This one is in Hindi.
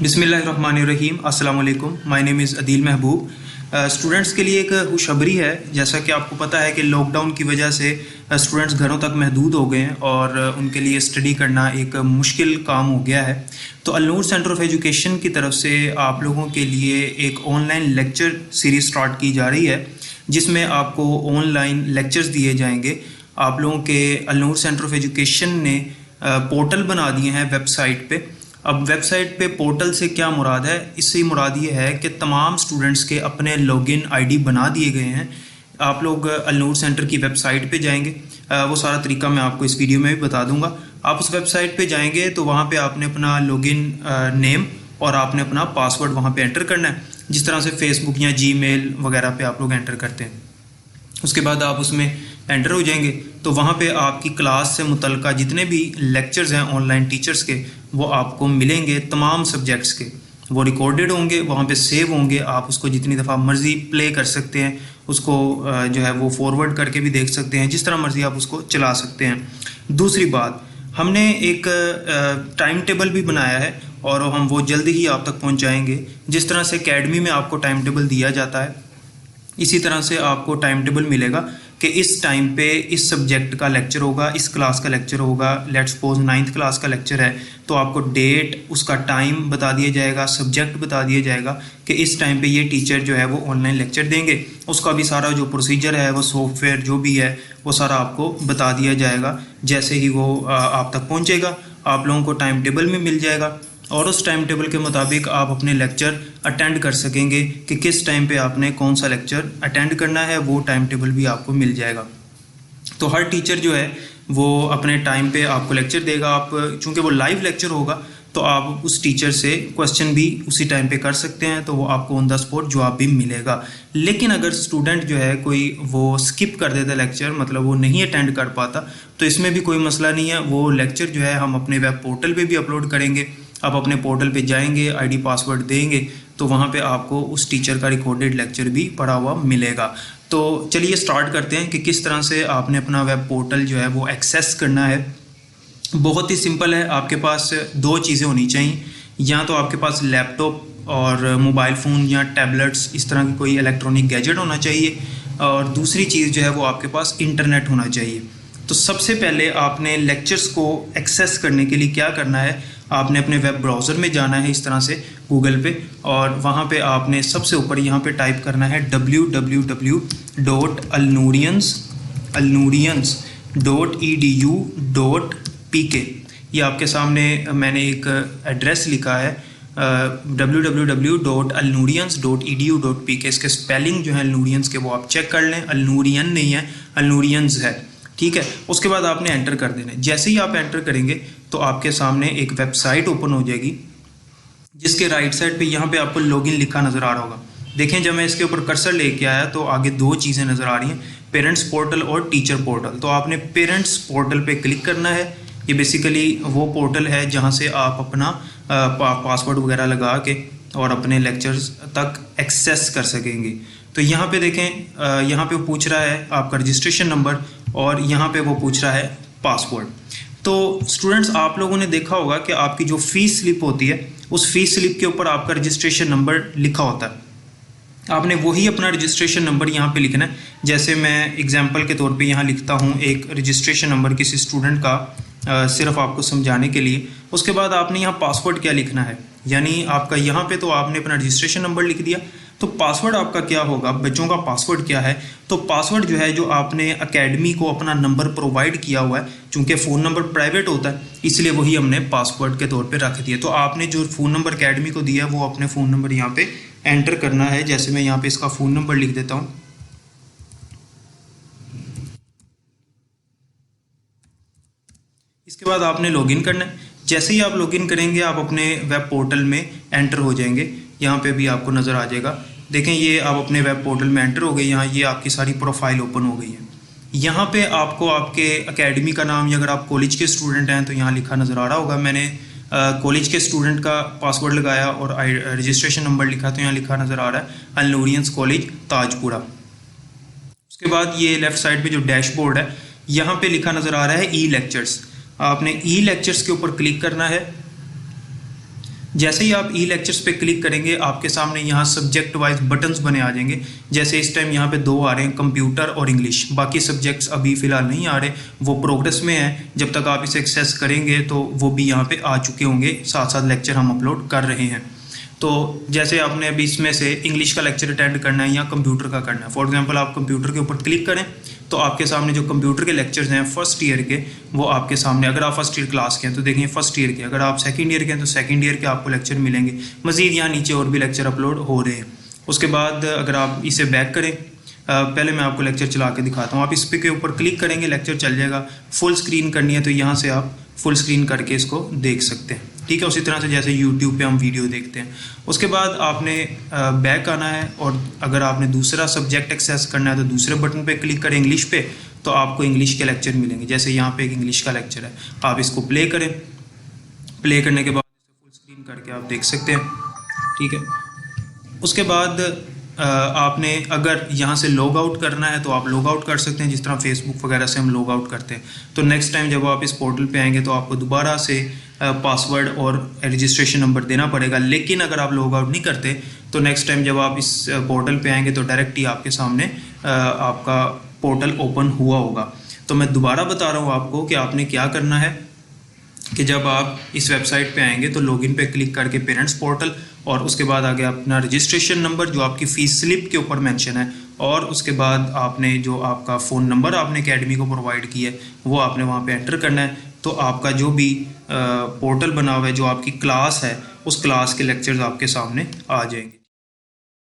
बिस्मिल्लाहिर्रहमानिर्रहीम। अस्सलाम वालेकुम। My name is Adeel Mehboob. Students के लिए एक खुशखबरी है। जैसा कि आपको पता है कि लॉकडाउन की वजह से स्टूडेंट्स घरों तक महदूद हो गए हैं और उनके लिए स्टडी करना एक मुश्किल काम हो गया है। तो अल-नूर सेंटर ऑफ एजुकेशन की तरफ से आप लोगों के लिए एक ऑनलाइन लेक्चर सीरीज़ स्टार्ट की जा रही है, जिसमें आपको ऑनलाइन लेक्चर्स दिए जाएंगे। आप लोगों के अल-नूर सेंटर ऑफ एजुकेशन ने पोर्टल बना दिए हैं वेबसाइट पे। अब वेबसाइट पे पोर्टल से क्या मुराद है? इससे मुराद ये है कि तमाम स्टूडेंट्स के अपने लॉगिन आईडी बना दिए गए हैं। आप लोग अल-नूर सेंटर की वेबसाइट पे जाएंगे, वो सारा तरीका मैं आपको इस वीडियो में भी बता दूंगा। आप उस वेबसाइट पे जाएंगे तो वहाँ पे आपने अपना लॉगिन नेम और आपने अपना पासवर्ड वहाँ पे एंटर करना है, जिस तरह से फेसबुक या जीमेल वगैरह पे आप लोग एंटर करते हैं। उसके बाद आप उसमें एंटर हो जाएंगे तो वहाँ पे आपकी क्लास से मुतल्लिका जितने भी लेक्चर्स हैं ऑनलाइन टीचर्स के, वो आपको मिलेंगे। तमाम सब्जेक्ट्स के वो रिकॉर्डेड होंगे, वहाँ पे सेव होंगे। आप उसको जितनी दफ़ा मर्ज़ी प्ले कर सकते हैं, उसको जो है वो फॉरवर्ड करके भी देख सकते हैं, जिस तरह मर्ज़ी आप उसको चला सकते हैं। दूसरी बात, हमने एक टाइम टेबल भी बनाया है और हम वो जल्दी ही आप तक पहुँचाएँगे। जिस तरह से अकेडमी में आपको टाइम टेबल दिया जाता है, इसी तरह से आपको टाइम टेबल मिलेगा कि इस टाइम पे इस सब्जेक्ट का लेक्चर होगा, इस क्लास का लेक्चर होगा। लेट्स सपोज 9th क्लास का लेक्चर है तो आपको डेट, उसका टाइम बता दिया जाएगा, सब्जेक्ट बता दिया जाएगा कि इस टाइम पे ये टीचर जो है वो ऑनलाइन लेक्चर देंगे। उसका भी सारा जो प्रोसीजर है, वो सॉफ्टवेयर जो भी है, वो सारा आपको बता दिया जाएगा। जैसे ही वो आप तक पहुँचेगा, आप लोगों को टाइम टेबल में मिल जाएगा और उस टाइम टेबल के मुताबिक आप अपने लेक्चर अटेंड कर सकेंगे कि किस टाइम पे आपने कौन सा लेक्चर अटेंड करना है। वो टाइम टेबल भी आपको मिल जाएगा। तो हर टीचर जो है वो अपने टाइम पे आपको लेक्चर देगा। आप चूँकि वो लाइव लेक्चर होगा तो आप उस टीचर से क्वेश्चन भी उसी टाइम पे कर सकते हैं, तो वो आपको ऑन द स्पॉट जवाब भी मिलेगा। लेकिन अगर स्टूडेंट जो है कोई वो स्किप कर देता लेक्चर, मतलब वो नहीं अटेंड कर पाता, तो इसमें भी कोई मसला नहीं है। वो लेक्चर जो है हम अपने वेब पोर्टल पे भी अपलोड करेंगे। आप अपने पोर्टल पे जाएंगे, आईडी पासवर्ड देंगे तो वहाँ पे आपको उस टीचर का रिकॉर्डेड लेक्चर भी पढ़ा हुआ मिलेगा। तो चलिए स्टार्ट करते हैं कि किस तरह से आपने अपना वेब पोर्टल जो है वो एक्सेस करना है। बहुत ही सिंपल है। आपके पास दो चीज़ें होनी चाहिए, या तो आपके पास लैपटॉप और मोबाइल फ़ोन या टैबलेट्स, इस तरह की कोई इलेक्ट्रॉनिक गैजेट होना चाहिए, और दूसरी चीज़ जो है वो आपके पास इंटरनेट होना चाहिए। तो सबसे पहले आपने लेक्चर्स को एक्सेस करने के लिए क्या करना है, आपने अपने वेब ब्राउज़र में जाना है इस तरह से गूगल पे, और वहाँ पे आपने सबसे ऊपर यहाँ पे टाइप करना है www.alnurians.edu.pk। ये आपके सामने मैंने एक एड्रेस लिखा है www.alnurians.edu.pk। इसके स्पेलिंग जो है अल-नूरियंस के वो आप चेक कर लें। अल-नूरियन नहीं है, अल-नूरियंस है, ठीक है। उसके बाद आपने एंटर कर देना है। जैसे ही आप एंटर करेंगे तो आपके सामने एक वेबसाइट ओपन हो जाएगी, जिसके राइट साइड पे यहाँ पे आपको लॉगिन लिखा नज़र आ रहा होगा। देखें, जब मैं इसके ऊपर कर्सर लेके आया तो आगे दो चीज़ें नज़र आ रही हैं, पेरेंट्स पोर्टल और टीचर पोर्टल। तो आपने पेरेंट्स पोर्टल पे क्लिक करना है। ये बेसिकली वो पोर्टल है जहाँ से आप अपना पासवर्ड वगैरह लगा के और अपने लेक्चर्स तक एक्सेस कर सकेंगे। तो यहाँ पे देखें, यहाँ पे वो पूछ रहा है आपका रजिस्ट्रेशन नंबर और यहाँ पे वो पूछ रहा है पासवर्ड। तो स्टूडेंट्स, आप लोगों ने देखा होगा कि आपकी जो फ़ीस स्लिप होती है, उस फीस स्लिप के ऊपर आपका रजिस्ट्रेशन नंबर लिखा होता है। आपने वही अपना रजिस्ट्रेशन नंबर यहाँ पे लिखना है। जैसे मैं एग्जांपल के तौर पे यहाँ लिखता हूँ एक रजिस्ट्रेशन नंबर किसी स्टूडेंट का, सिर्फ आपको समझाने के लिए। उसके बाद आपने यहाँ पासवर्ड क्या लिखना है, यानी आपका यहाँ पे तो आपने अपना रजिस्ट्रेशन नंबर लिख दिया, तो पासवर्ड आपका क्या होगा, बच्चों का पासवर्ड क्या है। तो पासवर्ड जो है, जो आपने एकेडमी को अपना नंबर प्रोवाइड किया हुआ है, चूँकि फ़ोन नंबर प्राइवेट होता है इसलिए वही हमने पासवर्ड के तौर पे रख दिया। तो आपने जो फ़ोन नंबर एकेडमी को दिया है वो अपने फ़ोन नंबर यहाँ पे एंटर करना है। जैसे मैं यहाँ पे इसका फ़ोन नंबर लिख देता हूँ। इसके बाद आपने लॉगिन करना है। जैसे ही आप लॉगिन करेंगे आप अपने वेब पोर्टल में एंटर हो जाएंगे। यहाँ पे भी आपको नज़र आ जाएगा। देखें, ये आप अपने वेब पोर्टल में एंटर हो गए। यहाँ ये आपकी सारी प्रोफाइल ओपन हो गई है। यहाँ पे आपको आपके एकेडमी का नाम, या अगर आप कॉलेज के स्टूडेंट हैं तो यहाँ लिखा नज़र आ रहा होगा। मैंने कॉलेज के स्टूडेंट का पासवर्ड लगाया और रजिस्ट्रेशन नंबर लिखा, तो यहाँ लिखा नज़र आ रहा है अल-नूरियंस कॉलेज ताजपुरा। उसके बाद ये लेफ़्ट साइड पे जो डैशबोर्ड है, यहाँ पे लिखा नज़र आ रहा है ई लेक्चर्स। आपने ई लेक्चर्स के ऊपर क्लिक करना है। जैसे ही आप ई लेक्चर्स पे क्लिक करेंगे आपके सामने यहाँ सब्जेक्ट वाइज बटन्स बने आ जाएंगे। जैसे इस टाइम यहाँ पे 2 आ रहे हैं, कंप्यूटर और इंग्लिश। बाकी सब्जेक्ट्स अभी फ़िलहाल नहीं आ रहे, वो प्रोग्रेस में है। जब तक आप इसे एक्सेस करेंगे तो वो भी यहाँ पे आ चुके होंगे, साथ साथ लेक्चर हम अपलोड कर रहे हैं। तो जैसे आपने अभी इसमें से इंग्लिश का लेक्चर अटेंड करना है या कंप्यूटर का करना है, फॉर एग्जांपल आप कंप्यूटर के ऊपर क्लिक करें तो आपके सामने जो कंप्यूटर के लेक्चर्स हैं फर्स्ट ईयर के, वो आपके सामने, अगर आप फर्स्ट ईयर क्लास के हैं तो देखेंगे फर्स्ट ईयर के, अगर आप सेकंड ईयर के हैं तो सेकंड ईयर के आपको लेक्चर मिलेंगे। मज़ीद यहाँ नीचे और भी लेक्चर अपलोड हो रहे हैं। उसके बाद अगर आप इसे बैक करें, पहले मैं आपको लेक्चर चला के दिखाता हूँ। आप इस पे के ऊपर क्लिक करेंगे, लेक्चर चल जाएगा। फुल स्क्रीन करनी है तो यहाँ से आप फुल स्क्रीन करके इसको देख सकते हैं, ठीक है। उसी तरह से जैसे यूट्यूब पे हम वीडियो देखते हैं। उसके बाद आपने बैक आना है और अगर आपने दूसरा सब्जेक्ट एक्सेस करना है तो दूसरे बटन पे क्लिक करें इंग्लिश पे, तो आपको इंग्लिश के लेक्चर मिलेंगे। जैसे यहाँ पे एक इंग्लिश का लेक्चर है, आप इसको प्ले करें। प्ले करने के बाद फुल स्क्रीन करके आप देख सकते हैं, ठीक है। उसके बाद आपने अगर यहाँ से लॉग आउट करना है तो आप लॉग आउट कर सकते हैं, जिस तरह फेसबुक वगैरह से हम लॉग आउट करते हैं। तो नेक्स्ट टाइम जब आप इस पोर्टल पे आएंगे तो आपको दोबारा से पासवर्ड और रजिस्ट्रेशन नंबर देना पड़ेगा। लेकिन अगर आप लॉग आउट नहीं करते तो नेक्स्ट टाइम जब आप इस पोर्टल पे आएंगे तो डायरेक्ट ही आपके सामने आपका पोर्टल ओपन हुआ होगा। तो मैं दोबारा बता रहा हूँ आपको कि आपने क्या करना है कि जब आप इस वेबसाइट पे आएंगे तो लॉगिन पे क्लिक करके पेरेंट्स पोर्टल, और उसके बाद आगे अपना रजिस्ट्रेशन नंबर जो आपकी फ़ीस स्लिप के ऊपर मेंशन है, और उसके बाद आपने जो आपका फ़ोन नंबर आपने एकेडमी को प्रोवाइड किया है वो आपने वहाँ पे एंटर करना है। तो आपका जो भी पोर्टल बना हुआ है, जो आपकी क्लास है, उस क्लास के लेक्चर्स आपके सामने आ जाएंगे।